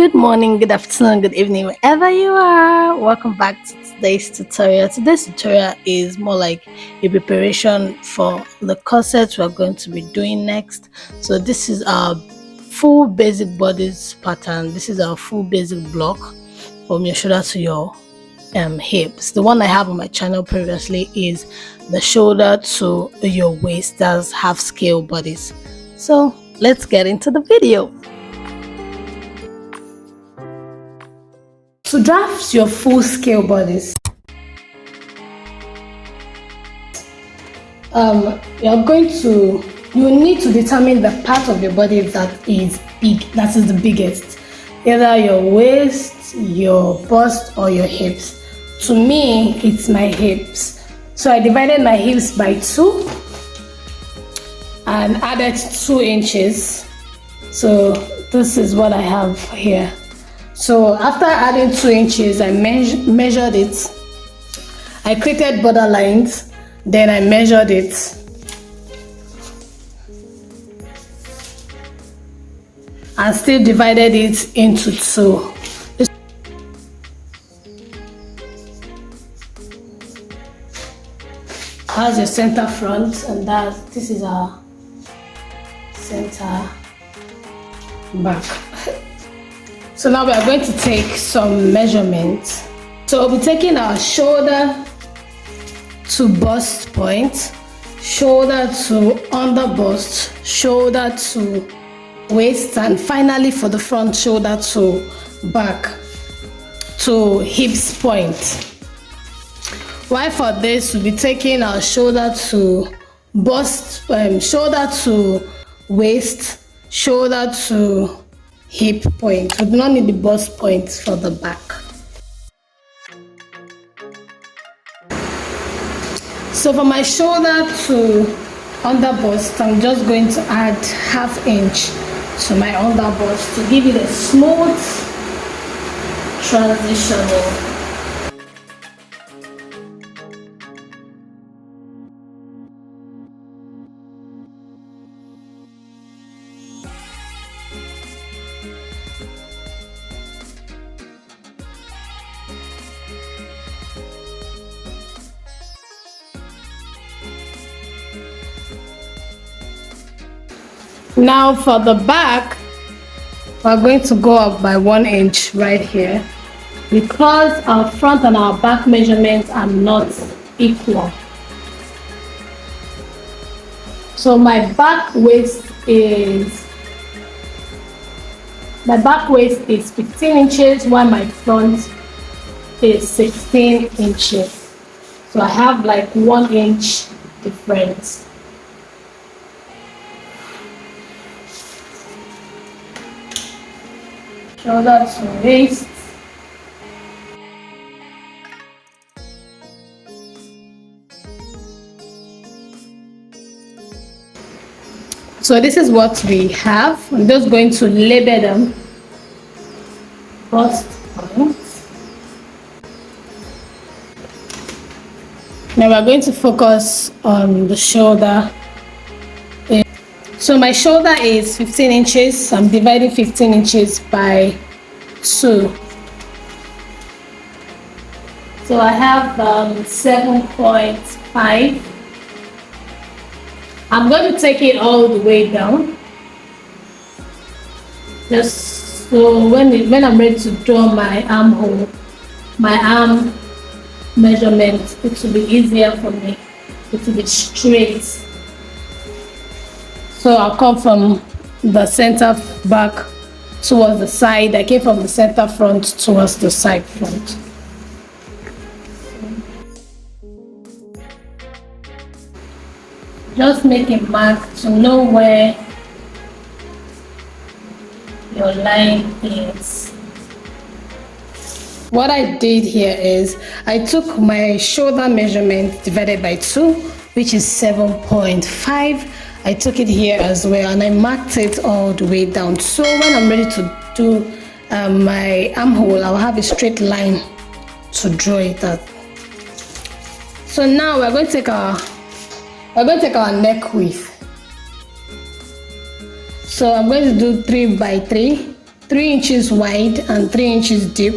Good morning, good afternoon, good evening, wherever you are. Welcome back to today's tutorial. Today's tutorial is more like a preparation for the corset we're going to be doing next. So this is our full basic bodice pattern. This is our full basic block from your shoulder to your hips. The one I have on my channel previously is the shoulder to your waist. That's half scale bodice. So let's get into the video. To draft your full scale bodice, you need to determine the part of your body that is the biggest, either your waist, your bust, or your hips. To me, it's my hips. So I divided my hips by 2 and added 2 inches. So this is what I have here. So after adding 2 inches, I measured it. I created border lines, then I measured it. And still divided it into 2. That's your center front, and this is our center back. So now we are going to take some measurements. So we'll be taking our shoulder to bust point, shoulder to under bust, shoulder to waist, and finally for the front, shoulder to back to hips point. While for this, we'll be taking our shoulder to bust, shoulder to waist, shoulder to hip point. We do not need the bust point for the back. So for my shoulder to under bust, I'm just going to add ½ inch to my under bust to give it a smooth transition. Now for the back, we're going to go up by 1 inch right here because our front and our back measurements are not equal. So my back waist is 15 inches while my front is 16 inches. So I have like 1 inch difference. Shoulder to waist. So this is what we have. I'm just going to label them. Bust points. Now we're going to focus on the shoulder. So my shoulder is 15 inches. I'm dividing 15 inches by 2. So I have 7.5. I'm going to take it all the way down. Just so when I'm ready to draw my armhole, my arm measurement, it will be easier for me. It will be straight. So I'll come from the center back towards the side. I came from the center front towards the side front. Just make a mark to know where your line is. What I did here is I took my shoulder measurement divided by 2, which is 7.5. I took it here as well and I marked it all the way down. So when I'm ready to do my armhole, I'll have a straight line to draw it out. So now we're going to take our neck width. So I'm going to do 3 by 3 3 inches wide and 3 inches deep.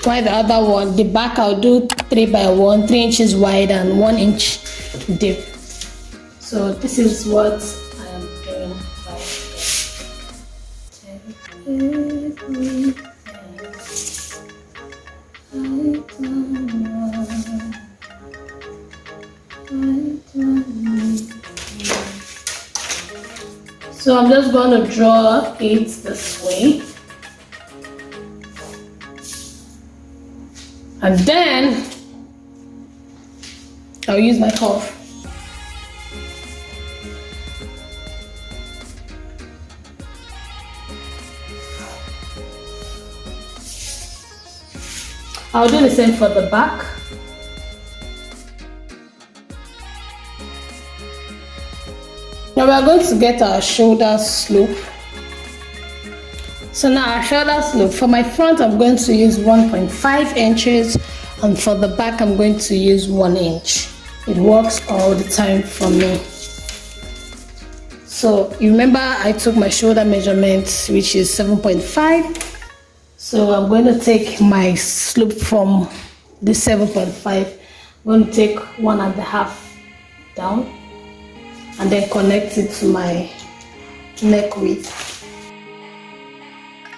While the other one, the back, I'll do 3 by 1, 3 inches wide and 1 inch deep. So this is what I am doing right here. So I'm just going to draw it this way. And then I'll use my cuff. I'll do the same for the back. Now we are going to get our shoulder slope. So now our shoulder slope, for my front I'm going to use 1.5 inches and for the back I'm going to use 1 inch. It works all the time for me. So you remember I took my shoulder measurement, which is 7.5. So I'm going to take my slope from the 7.5. I'm going to take 1.5 down and then connect it to my neck width.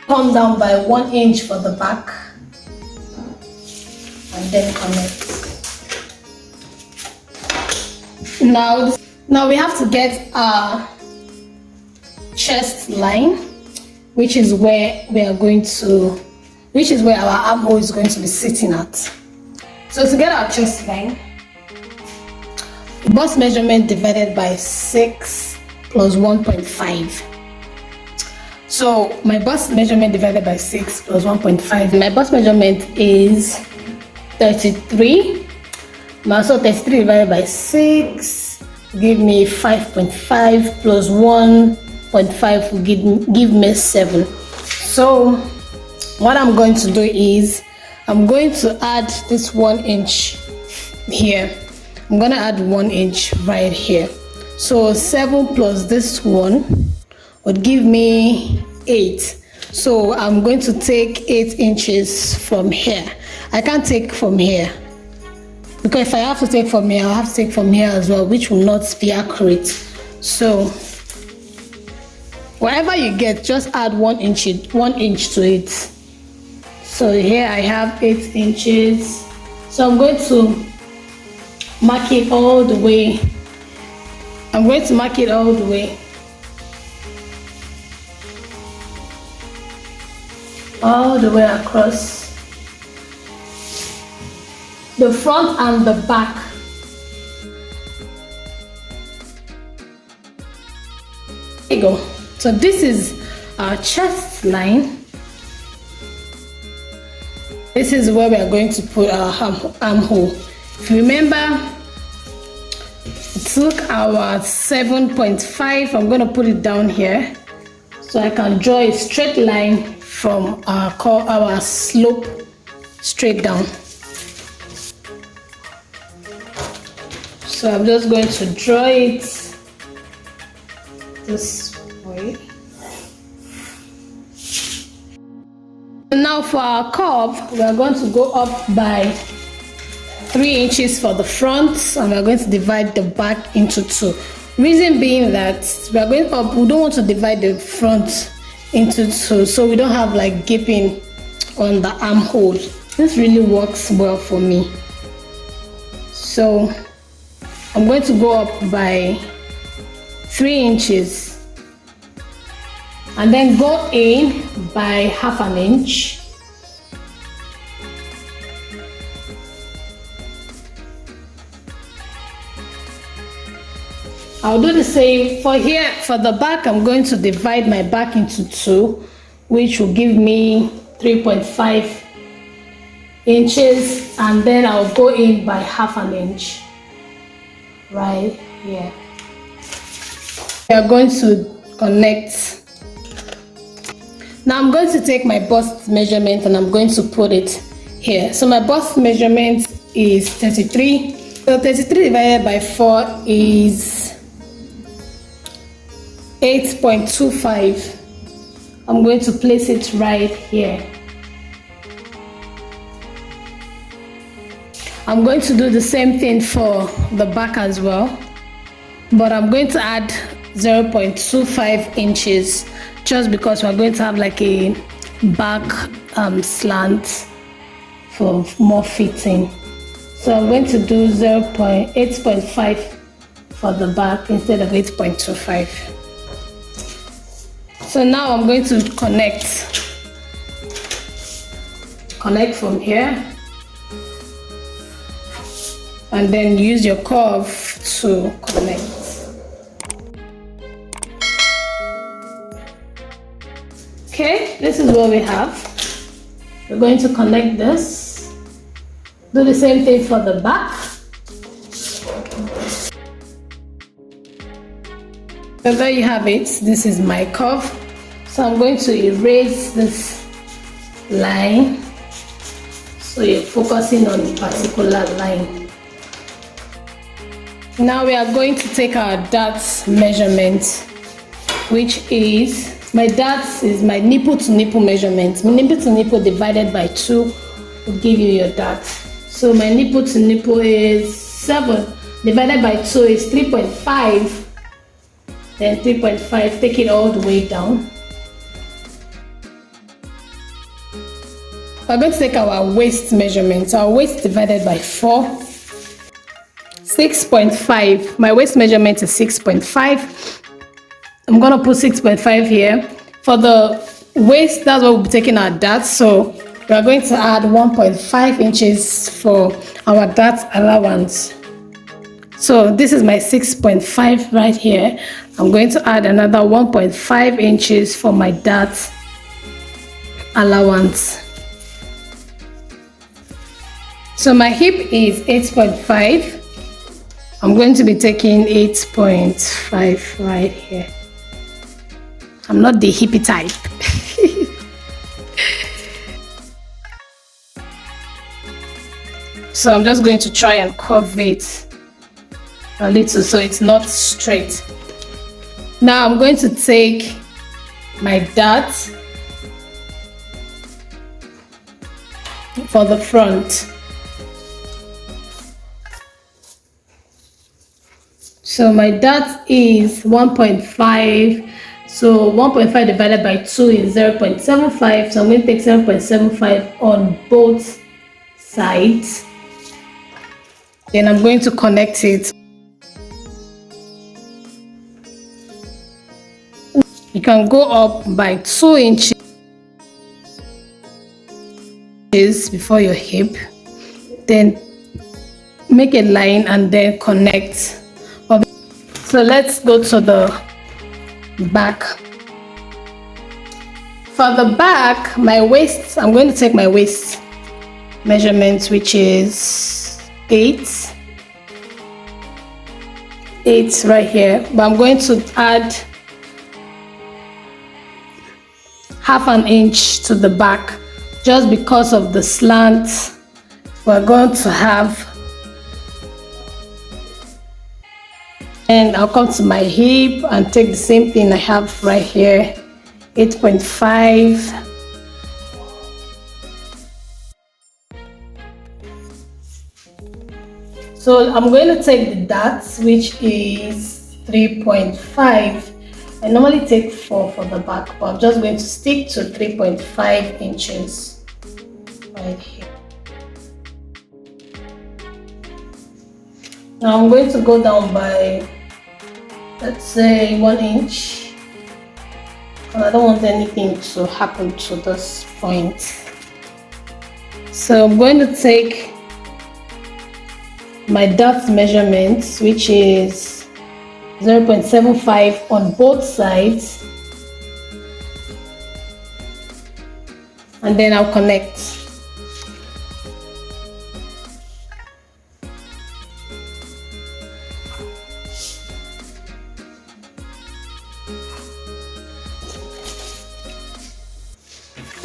Come down by 1 inch for the back and then connect. Now we have to get our chest line, which is where our armhole is going to be sitting at. So to get our chest line, bust measurement divided by 6 plus 1.5. So my bust measurement divided by 6 plus 1.5, my bust measurement is 33. So 33 divided by 6 give me 5.5 plus 1.5 will give me 7. So what I'm going to do is I'm going to add this 1 inch here. I'm going to add 1 inch right here. So 7 plus this one would give me 8. So I'm going to take 8 inches from here. I can't take from here, because if I have to take from here, I'll have to take from here as well, which will not be accurate. So whatever you get, just add 1 inch to it. So here I have 8 inches. So I'm going to mark it all the way. I'm going to mark it all the way. All the way across the front and the back. There you go. So this is our chest line. This is where we are going to put our armhole. If you remember, we took our 7.5. I'm going to put it down here so I can draw a straight line from our slope straight down. So I'm just going to draw it this way. Now for our curve, we are going to go up by 3 inches for the front, and we're going to divide the back into 2. Reason being that we are going up, we don't want to divide the front into 2, so we don't have like gaping on the armhole. This really works well for me. So I'm going to go up by 3 inches and then go in by 1/2 inch. I'll do the same for here. For the back, I'm going to divide my back into 2, which will give me 3.5 inches, and then I'll go in by 1/2 inch right here. We are going to connect. Now I'm going to take my bust measurement and I'm going to put it here. So my bust measurement is 33. So 33 divided by 4 is 8.25. I'm going to place it right here. I'm going to do the same thing for the back as well, but I'm going to add 0.25 inches just because we're going to have like a back slant for more fitting. So I'm going to do 8.5 for the back instead of 8.25. So now I'm going to connect from here and then use your curve to connect. Okay, this is what we have. We're going to connect this. Do the same thing for the back. So there you have it. This is my curve. So I'm going to erase this line. So you're focusing on a particular line. Now we are going to take our dart measurement, which is, my darts is my nipple to nipple measurement. Nipple to nipple divided by 2 will give you your dart. So my nipple to nipple is 7 divided by 2 is 3.5. Then 3.5, take it all the way down. We're going to take our waist measurement. Our waist divided by 4. 6.5. My waist measurement is 6.5. I'm going to put 6.5 here. For the waist, that's what we'll be taking our darts. So we are going to add 1.5 inches for our dart allowance. So this is my 6.5 right here. I'm going to add another 1.5 inches for my dart allowance. So my hip is 8.5. I'm going to be taking 8.5 right here. I'm not the hippie type. So I'm just going to try and curve it a little so it's not straight. Now I'm going to take my dart for the front. So my dart is 1.5. So 1.5 divided by 2 is 0.75. So I'm going to take 0.75 on both sides. Then I'm going to connect it. You can go up by 2 inches before your hip. Then make a line and then connect. So let's go to the back. For the back, my waist, I'm going to take my waist measurement, which is 8 right here, but I'm going to add half an inch to the back just because of the slant we're going to have. And I'll come to my hip and take the same thing I have right here, 8.5. So I'm going to take the darts, which is 3.5. I normally take 4 for the back, but I'm just going to stick to 3.5 inches right here. Now I'm going to go down by, let's say, 1 inch. And I don't want anything to happen to this point. So I'm going to take my dart measurements, which is 0.75 on both sides, and then I'll connect.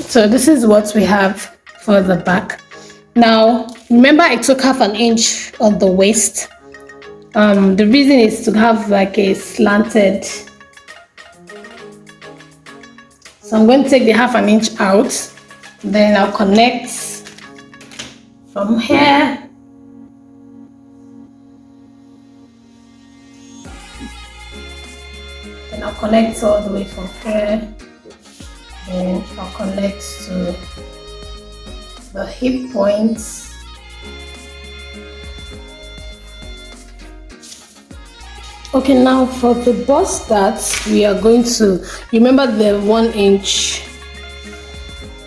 So this is what we have for the back. Now remember I took half an inch on the waist. The reason is to have like a slanted So I'm going to take the 1/2 inch out, then I'll connect from here. Then I'll connect all the way from here. Then I'll connect to the hip points. Okay, now for the bust that we are going to, remember the 1 inch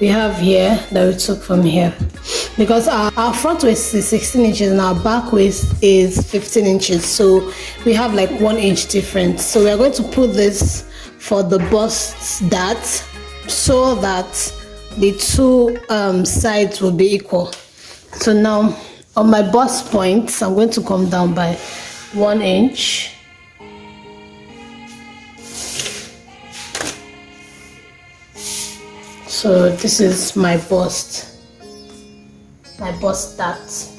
we have here that we took from here, because our front waist is 16 inches and our back waist is 15 inches, so we have like 1 inch difference. So we are going to put this for the bust that, so that the two sides will be equal. So now on my bust points, I'm going to come down by 1 inch. So this is my bust that.